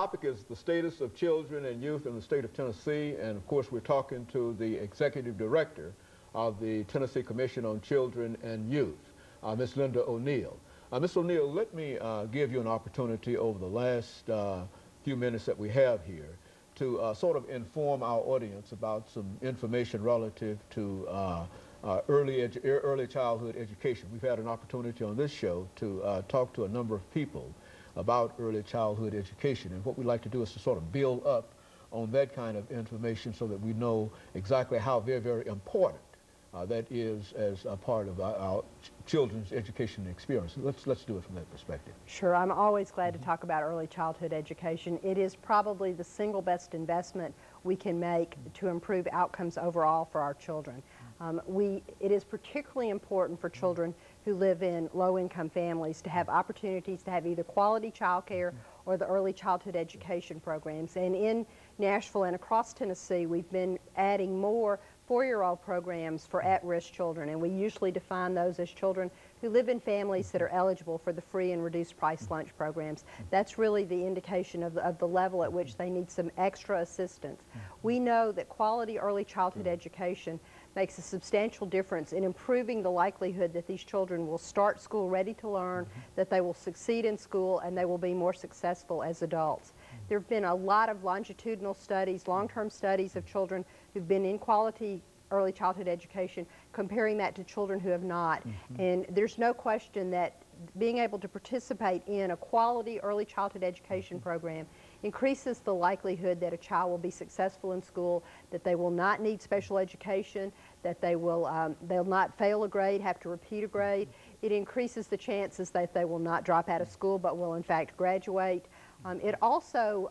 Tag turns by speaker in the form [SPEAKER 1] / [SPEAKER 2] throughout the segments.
[SPEAKER 1] Topic is the status of children and youth in the state of Tennessee, and of course we're talking to the executive director of the Tennessee Commission on Children and Youth, Ms. Linda O'Neal. Ms. O'Neal, let me give you an opportunity over the last few minutes that we have here to sort of inform our audience about some information relative to early childhood education. We've had an opportunity on this show to talk to a number of people about early childhood education, and what we'd like to do is to sort of build up on that kind of information so that we know exactly how very, very important that is as a part of our children's education experience. Let's do it from that perspective.
[SPEAKER 2] Sure, I'm always glad to talk about early childhood education. It is probably the single best investment we can make to improve outcomes overall for our children. It is particularly important for children who live in low-income families to have opportunities to have either quality child care or the early childhood education programs. And in Nashville and across Tennessee, we've been adding more four-year-old programs for at-risk children, and we usually define those as children who live in families that are eligible for the free and reduced price lunch programs. That's really the indication of the level at which they need some extra assistance. We know that quality early childhood education makes a substantial difference in improving the likelihood that these children will start school ready to learn, that they will succeed in school, and they will be more successful as adults. There have been a lot of longitudinal studies, long-term studies of children who've been in quality early childhood education, comparing that to children who have not. And there's no question that being able to participate in a quality early childhood education program increases the likelihood that a child will be successful in school, that they will not need special education, that they'll not fail a grade, have to repeat a grade. It increases the chances that they will not drop out of school but will in fact graduate. It also,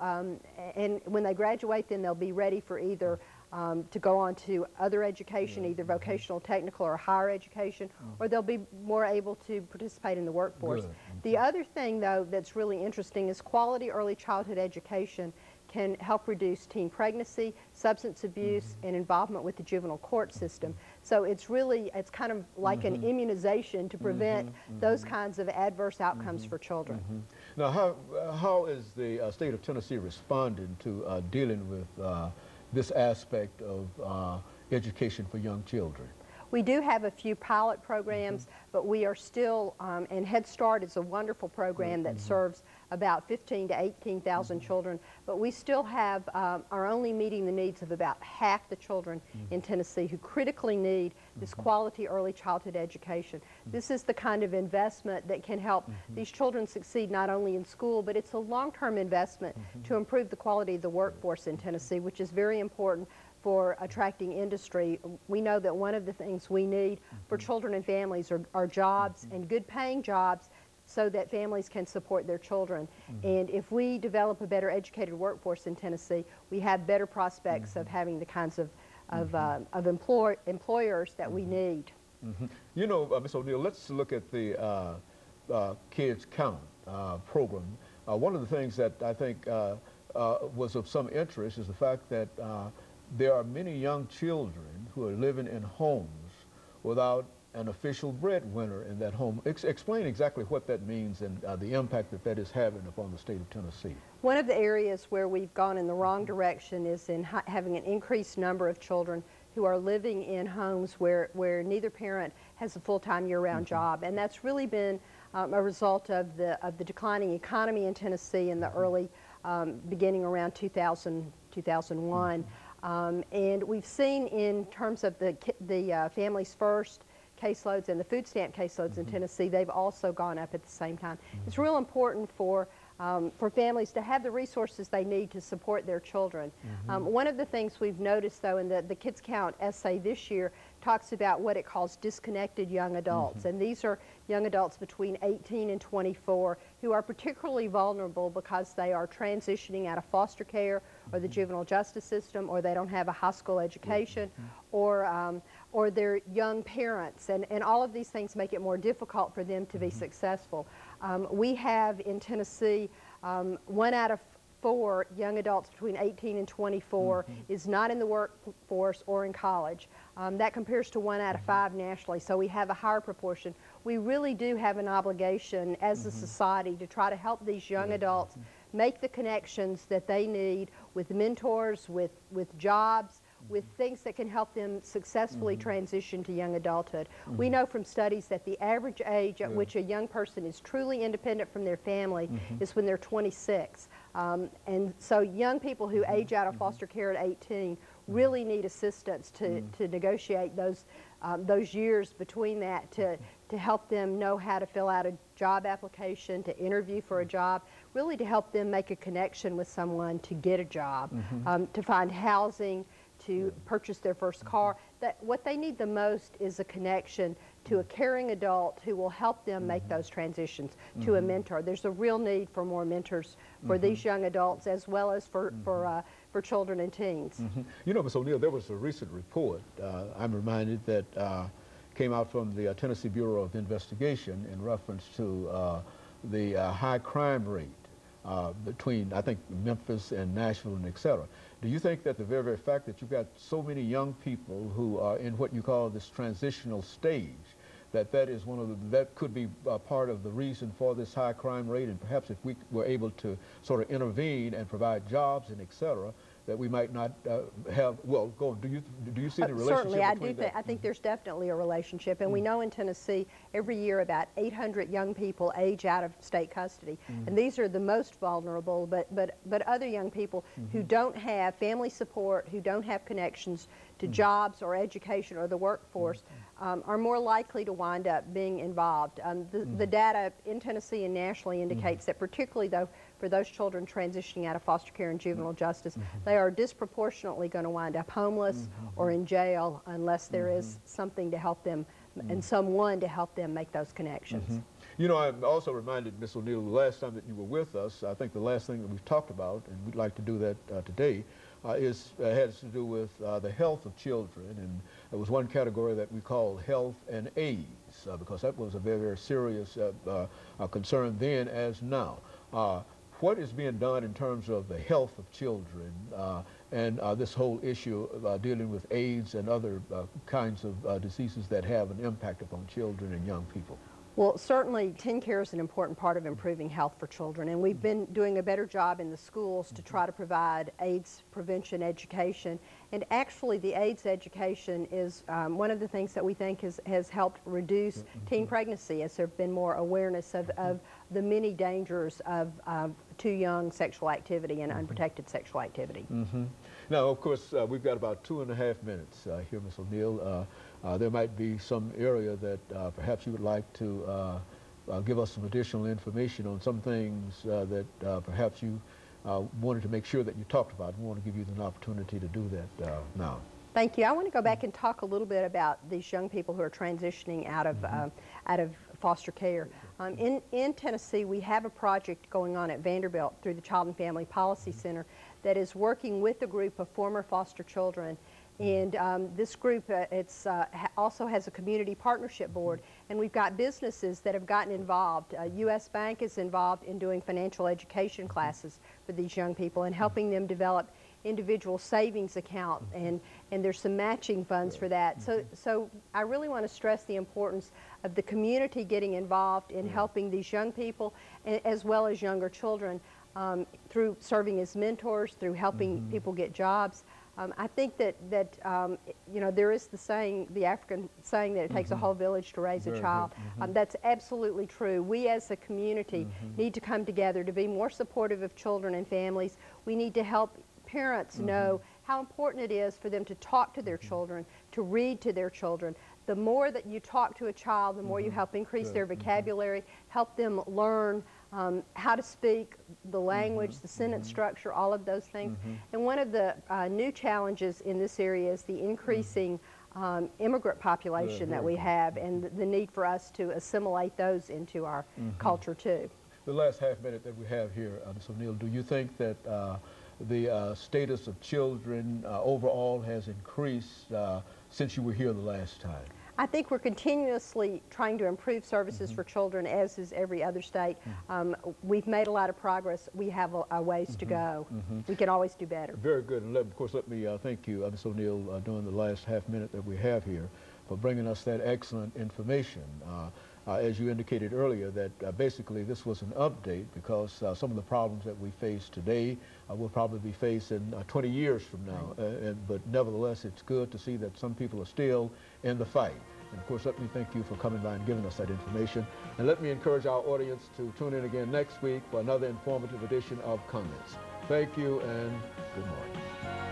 [SPEAKER 2] and when they graduate, then they'll be ready for either to go on to other education, either vocational, technical, or higher education, or they'll be more able to participate in the workforce. The other thing, though, that's really interesting is quality early childhood education can help reduce teen pregnancy, substance abuse, and involvement with the juvenile court system. So it's kind of like an immunization to prevent those kinds of adverse outcomes for children.
[SPEAKER 1] Now, how is the state of Tennessee responding to dealing with this aspect of education for young children?
[SPEAKER 2] We do have a few pilot programs, but we are still, and Head Start is a wonderful program that serves about 15,000 to 18,000 children, but we still have, are only meeting the needs of about half the children in Tennessee who critically need this quality early childhood education. This is the kind of investment that can help these children succeed not only in school, but it's a long-term investment to improve the quality of the workforce in Tennessee, which is very important for attracting industry. We know that one of the things we need for children and families are jobs, and good paying jobs, so that families can support their children. And if we develop a better educated workforce in Tennessee, we have better prospects of having the kinds of employers that we need.
[SPEAKER 1] You know, Ms. O'Neal, let's look at the Kids Count program. One of the things that I think was of some interest is the fact that there are many young children who are living in homes without an official breadwinner in that home. Explain exactly what that means and the impact that is having upon the state of Tennessee.
[SPEAKER 2] One of the areas where we've gone in the wrong direction is in having an increased number of children who are living in homes where neither parent has a full-time year-round job, and that's really been a result of the declining economy in Tennessee in the early beginning around 2000, 2001. And we've seen in terms of the Families First caseloads and the food stamp caseloads in Tennessee, they've also gone up at the same time. It's real important for families to have the resources they need to support their children. One of the things we've noticed, though, in the Kids Count essay this year talks about what it calls disconnected young adults. And these are young adults between 18 and 24 who are particularly vulnerable because they are transitioning out of foster care or the juvenile justice system, or they don't have a high school education, or they're young parents. And all of these things make it more difficult for them to be successful. We have in Tennessee 1 out of 4 young adults between 18 and 24 is not in the workforce or in college. That compares to 1 out of 5 nationally, so we have a higher proportion. We really do have an obligation as a society to try to help these young adults make the connections that they need with mentors, with jobs, with things that can help them successfully transition to young adulthood. We know from studies that the average age at which a young person is truly independent from their family is when they're 26. And so young people who age out of foster care at 18 really need assistance to negotiate those years between that to help them know how to fill out a job application, to interview for a job, really to help them make a connection with someone to get a job, to find housing, to purchase their first car. What they need the most is a connection to a caring adult who will help them make those transitions, to a mentor. There's a real need for more mentors for these young adults as well as for children and teens.
[SPEAKER 1] You know, Ms. O'Neal, there was a recent report, I'm reminded, that came out from the Tennessee Bureau of Investigation in reference to the high crime rate between, I think, Memphis and Nashville and et cetera. Do you think that the very fact that you've got so many young people who are in what you call this transitional stage, that is that could be part of the reason for this high crime rate, and perhaps if we were able to sort of intervene and provide jobs and et cetera, that we might not have, well, go on. Do you see the relationship
[SPEAKER 2] Certainly,
[SPEAKER 1] between that?
[SPEAKER 2] I think there's definitely a relationship, and we know in Tennessee every year about 800 young people age out of state custody, and these are the most vulnerable, but other young people who don't have family support, who don't have connections to jobs or education or the workforce, are more likely to wind up being involved. The data in Tennessee and nationally indicates that particularly though for those children transitioning out of foster care and juvenile justice, they are disproportionately going to wind up homeless or in jail unless there is something to help them and someone to help them make those connections.
[SPEAKER 1] You know, I'm also reminded, Ms. O'Neal, the last time that you were with us, I think the last thing that we've talked about, and we'd like to do that today, has to do with the health of children, and it was one category that we called health and AIDS, because that was a very, very serious concern then as now. What is being done in terms of the health of children and this whole issue dealing with AIDS and other kinds of diseases that have an impact upon children and young people?
[SPEAKER 2] Well, certainly teen care is an important part of improving health for children, and we've been doing a better job in the schools to try to provide AIDS prevention education. And actually the AIDS education is one of the things that we think has helped reduce teen pregnancy, as there have been more awareness of the many dangers of too young sexual activity and unprotected sexual activity.
[SPEAKER 1] Now, of course, we've got about 2.5 minutes here, Ms. O'Neal. There might be some area that perhaps you would like to give us some additional information on, some things that perhaps you wanted to make sure that you talked about. We want to give you an opportunity to do that now.
[SPEAKER 2] Thank you. I want to go back and talk a little bit about these young people who are transitioning out of foster care. In Tennessee, we have a project going on at Vanderbilt through the Child and Family Policy Center that is working with a group of former foster children. And this group also has a community partnership board, and we've got businesses that have gotten involved. U.S. Bank is involved in doing financial education classes for these young people and helping them develop individual savings account, and there's some matching funds for that. So I really want to stress the importance of the community getting involved in helping these young people as well as younger children through serving as mentors, through helping people get jobs. I think that you know, there is the African saying that it takes a whole village to raise a child. That's absolutely true. We as a community need to come together to be more supportive of children and families. We need to help parents know how important it is for them to talk to their children, to read to their children. The more that you talk to a child, the more you help increase their vocabulary, help them learn how to speak the language, the sentence structure, all of those things. And one of the new challenges in this area is the increasing immigrant population that we have, and the need for us to assimilate those into our culture too.
[SPEAKER 1] The last half minute that we have here, Ms. O'Neal, do you think that the status of children overall has increased since you were here the last time?
[SPEAKER 2] I think we're continuously trying to improve services for children, as is every other state. We've made a lot of progress. We have a ways to go. We can always do better.
[SPEAKER 1] Very good. And of course, let me thank you, Ms. O'Neal, during the last half minute that we have here for bringing us that excellent information. as you indicated earlier, that basically this was an update because some of the problems that we face today will probably be faced in 20 years from now. But nevertheless, it's good to see that some people are still in the fight. And of course, let me thank you for coming by and giving us that information. And let me encourage our audience to tune in again next week for another informative edition of Comments. Thank you and good morning.